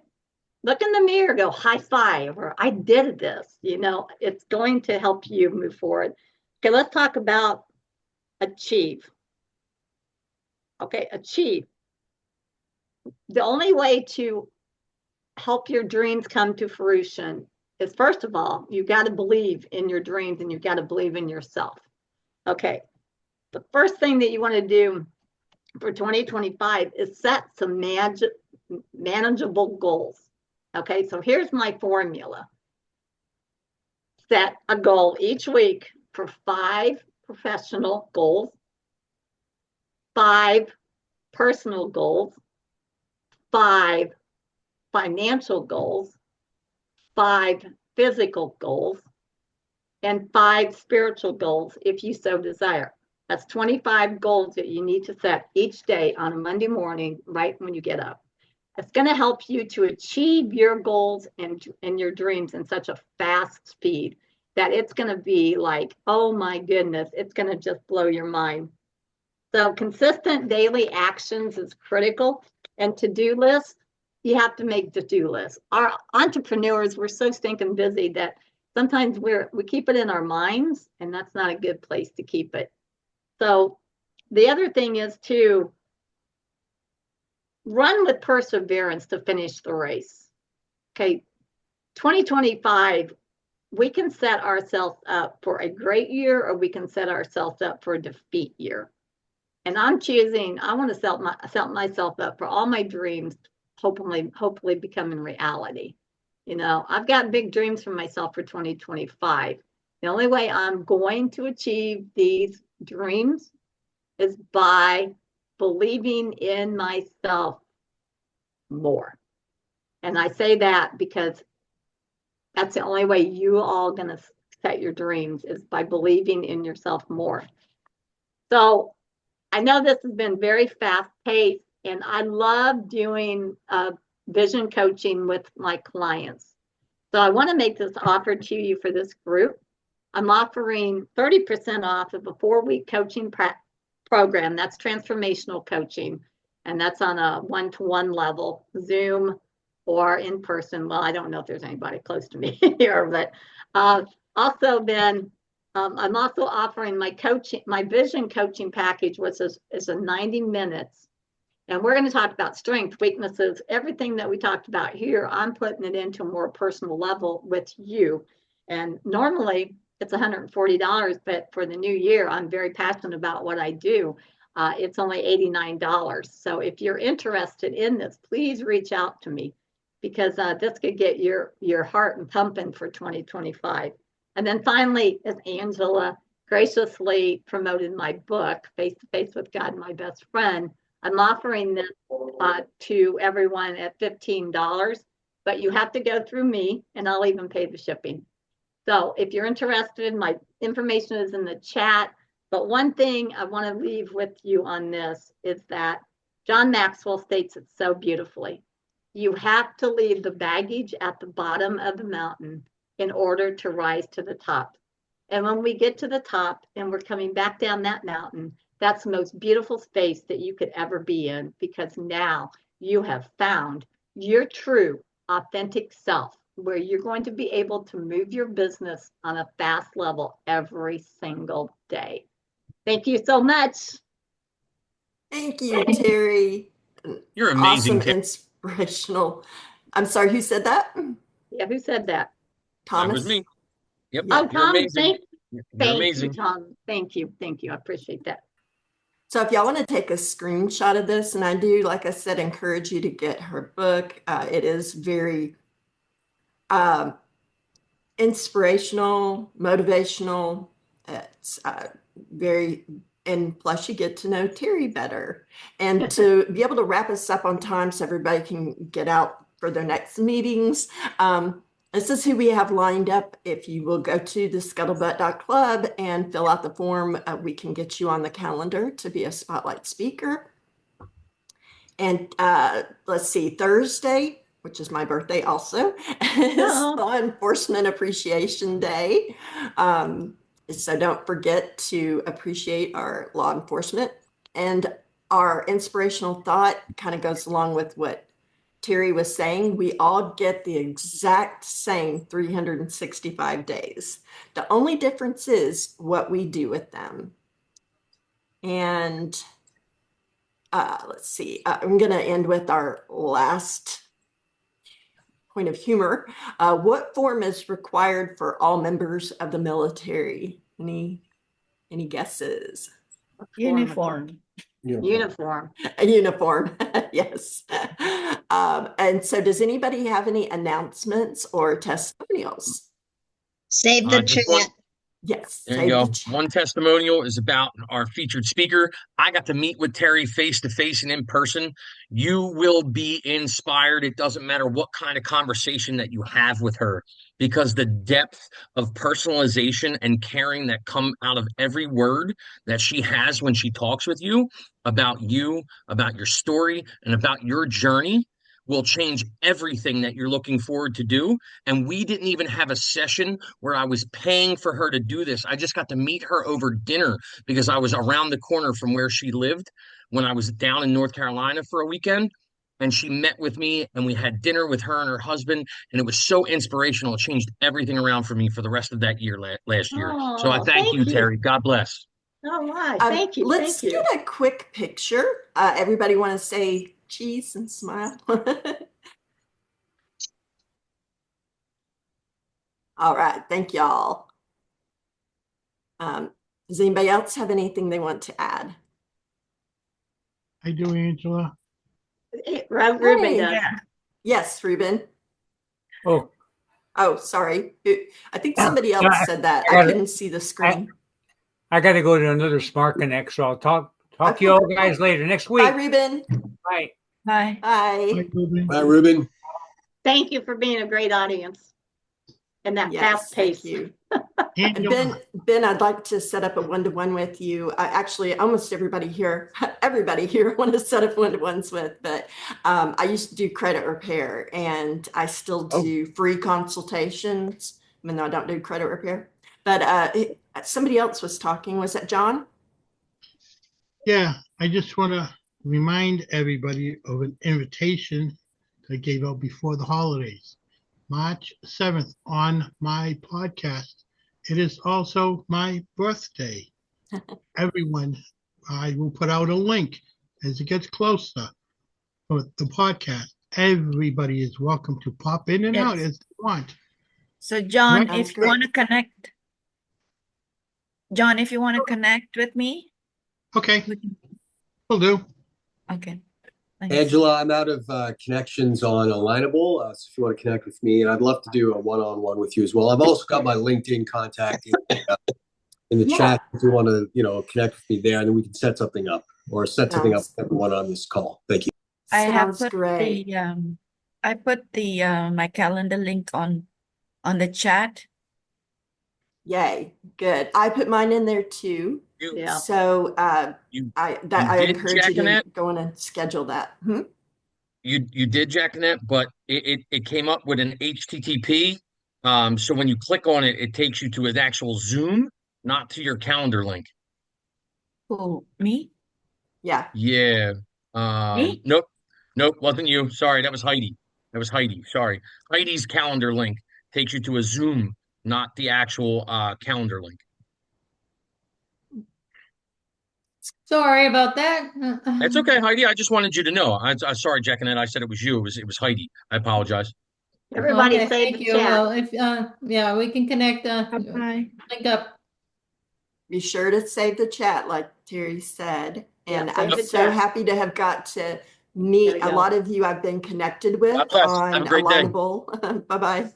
Look in the mirror, go high five, or I did this. You know, it's going to help you move forward. Okay, let's talk about achieve. Okay, achieve. The only way to help your dreams come to fruition is, first of all, you got to believe in your dreams and you got to believe in yourself. Okay, the first thing that you want to do for 2025 is set some manageable goals. Okay, so here's my formula. Set a goal each week for 5 professional goals, 5 personal goals, 5 financial goals, 5 physical goals, and 5 spiritual goals if you so desire. That's 25 goals that you need to set each day on a Monday morning, right when you get up. It's going to help you to achieve your goals and your dreams in such a fast speed that it's going to be like, oh my goodness, it's going to just blow your mind. So consistent daily actions is critical. And to-do lists, you have to make to-do lists. Our entrepreneurs, we're so stinking busy that sometimes we keep it in our minds, and that's not a good place to keep it. So the other thing is to run with perseverance to finish the race. Okay, 2025, we can set ourselves up for a great year, or we can set ourselves up for a defeat year. And I'm choosing, I want to set myself up for all my dreams, hopefully becoming reality. You know, I've got big dreams for myself for 2025. The only way I'm going to achieve these dreams is by believing in myself more. And I say that because that's the only way you all going to set your dreams, is by believing in yourself more. So I know this has been very fast paced, and I love doing vision coaching with my clients. So I want to make this offer to you for this group. I'm offering 30% off of a 4-week coaching program. That's transformational coaching. And that's on a 1-to-1 level, Zoom or in person. Well, I don't know if there's anybody close to me here, but also then I'm also offering my vision coaching package, which is a 90 minutes. And we're going to talk about strengths, weaknesses, everything that we talked about here. I'm putting it into a more personal level with you. And normally it's $140, but for the new year, I'm very passionate about what I do. It's only $89. So if you're interested in this, please reach out to me, because this could get your heart pumping for 2025. And then finally, as Angela graciously promoted my book, Face to Face with God, My Best Friend, I'm offering this to everyone at $15, but you have to go through me, and I'll even pay the shipping. So if you're interested, my information is in the chat. But one thing I want to leave with you on this is that John Maxwell states it so beautifully. You have to leave the baggage at the bottom of the mountain in order to rise to the top. And when we get to the top and we're coming back down that mountain, that's the most beautiful space that you could ever be in, because now you have found your true, authentic self, where you're going to be able to move your business on a fast level every single day. Thank you so much. Thank you, Terri. You're amazing, Awesome, inspirational. I'm sorry, who said that? Yeah, who said that? Thomas? That was me. Yep. Oh, You're Tom, amazing. thank you, Tom. Thank you. I appreciate that. So if y'all want to take a screenshot of this, and I do, like I said, encourage you to get her book. It is very inspirational, motivational. It's very, and plus you get to know Terri better. And to be able to wrap us up on time so everybody can get out for their next meetings. This is who we have lined up. If you will go to the scuttlebutt.club and fill out the form, we can get you on the calendar to be a spotlight speaker. And let's see, Thursday, which is my birthday also, is Law Enforcement Appreciation Day. So don't forget to appreciate our law enforcement. And our inspirational thought kind of goes along with what Terri was saying. We all get the exact same 365 days. The only difference is what we do with them. And let's see, I'm going to end with our last point of humor. What form is required for all members of the military? Any guesses? Uniform. Uniform. A uniform, yes. And so does anybody have any announcements or testimonials? Save the chat. Yes, There you go. One testimonial is about our featured speaker. I got to meet with Terri face to face and in person. You will be inspired. It doesn't matter what kind of conversation that you have with her, because the depth of personalization and caring that come out of every word that she has when she talks with you, about your story, and about your journey will change everything that you're looking forward to do. And we didn't even have a session where I was paying for her to do this. I just got to meet her over dinner because I was around the corner from where she lived when I was down in North Carolina for a weekend. And she met with me and we had dinner with her and her husband. And it was so inspirational. It changed everything around for me for the rest of that year, last year. So I Oh, thank you, thank you. Terri. God bless. All right. Thank you. Let's Thank you. get a quick picture. Everybody want to say cheese and smile? All right. Thank y'all. Does anybody else have anything they want to add? I do, Angela. Ruben does. Yes, Ruben. Oh, sorry. I think somebody else said that. I couldn't see the screen. I got to go to another Smart Connect, so I'll talk to you all guys later next week. Bye, Ruben. Bye. Bye. Bye. Bye, Ruben. Thank you for being a great audience and that fast pace. Thank you. And Ben, I'd like to set up a one-to-one with you. Actually, almost everybody here I want to set up one-to-ones with, but I used to do credit repair and I still do free consultations, even though I don't do credit repair. But somebody else was talking. Was that John? Yeah, I just want to remind everybody of an invitation I gave out before the holidays. March 7th on my podcast. It is also my birthday. Everyone, I will put out a link as it gets closer for the podcast. Everybody is welcome to pop in and out as they want. So John, Right? if you want to connect, with me. Okay, will do. Okay. Angela, I'm out of connections on Alignable, so if you want to connect with me, and I'd love to do a one-on-one with you as well. I've also got my LinkedIn contact in the chat if you want to, connect with me there, and then we can set something up or set something up with everyone on this call. Thank you. I have put my calendar link on the chat. Yay, good. I put mine in there too. So I encourage you to go in and schedule that. You did, Jackinette, but it came up with an HTTP. So when you click on it, it takes you to an actual Zoom, not to your calendar link. Who, me? Yeah. Yeah. Nope, wasn't you. Sorry, that was Heidi. Sorry. Heidi's calendar link takes you to a Zoom, not the actual calendar link. Sorry about that. That's okay, Heidi. I just wanted you to know. I'm sorry, Jackinette. I said it was you. It was Heidi. I apologize. Everybody Okay, save thank the you. chat. Well, if we can connect. Link up. Be sure to save the chat, like Terri said. And save I'm the so chat. happy to have got to meet a lot of you I've been connected with God bless. on Have a great day. Alignable. Bye-bye.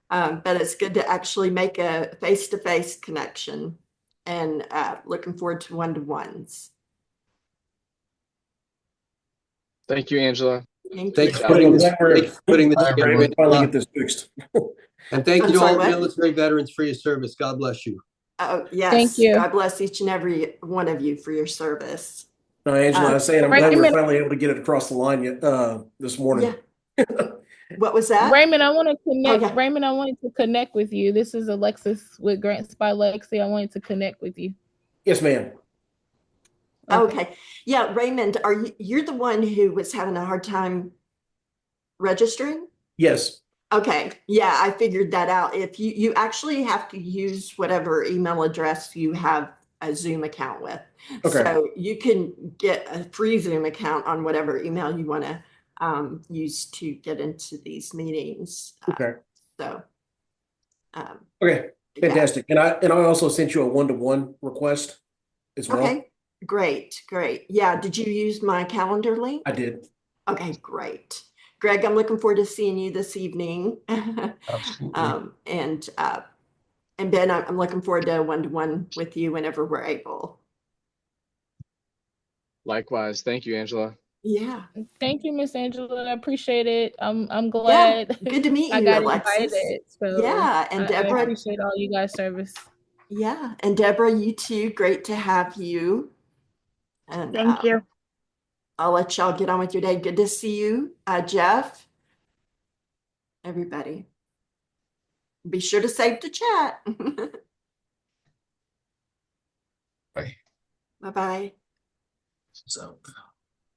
But it's good to actually make a face-to-face connection, and looking forward to one-to-ones. Thank you, Angela. Thanks for putting this together. Finally get this fixed. And thank I'm you to sorry, all what? military veterans for your service. God bless you. Oh, yes. Thank you. God bless each and every one of you for your service. No, Angela, I was saying I'm Wait glad a we're minute. finally able to get it across the line this morning. What was that? Raymond, I want to connect. yeah. Raymond, I wanted to connect with you. This is Alexis with Grants by Lexi. I wanted to connect with you. Yes, ma'am. Okay. Yeah, Raymond, you're the one who was having a hard time registering? Yes. Okay. Yeah, I figured that out. If you actually have to use whatever email address you have a Zoom account with. Okay. So you can get a free Zoom account on whatever email you want to use to get into these meetings. Okay. Okay, fantastic. Yeah. And I also sent you a one-to-one request as well. Okay, great. Yeah, did you use my calendar link? I did. Okay, great. Greg, I'm looking forward to seeing you this evening. Absolutely. And Ben, I'm looking forward to one-to-one with you whenever we're able. Likewise. Thank you, Angela. Yeah. Thank you, Miss Angela. I appreciate it. I'm Yeah. glad Good to meet I you, got Alexis. invited. So Yeah. And I Deborah. appreciate all you guys' service. Yeah. And Deborah, you too. Great to have you. And Thank you. I'll let y'all get on with your day. Good to see you, Jeff. Everybody. Be sure to save the chat. Bye. Bye-bye. So.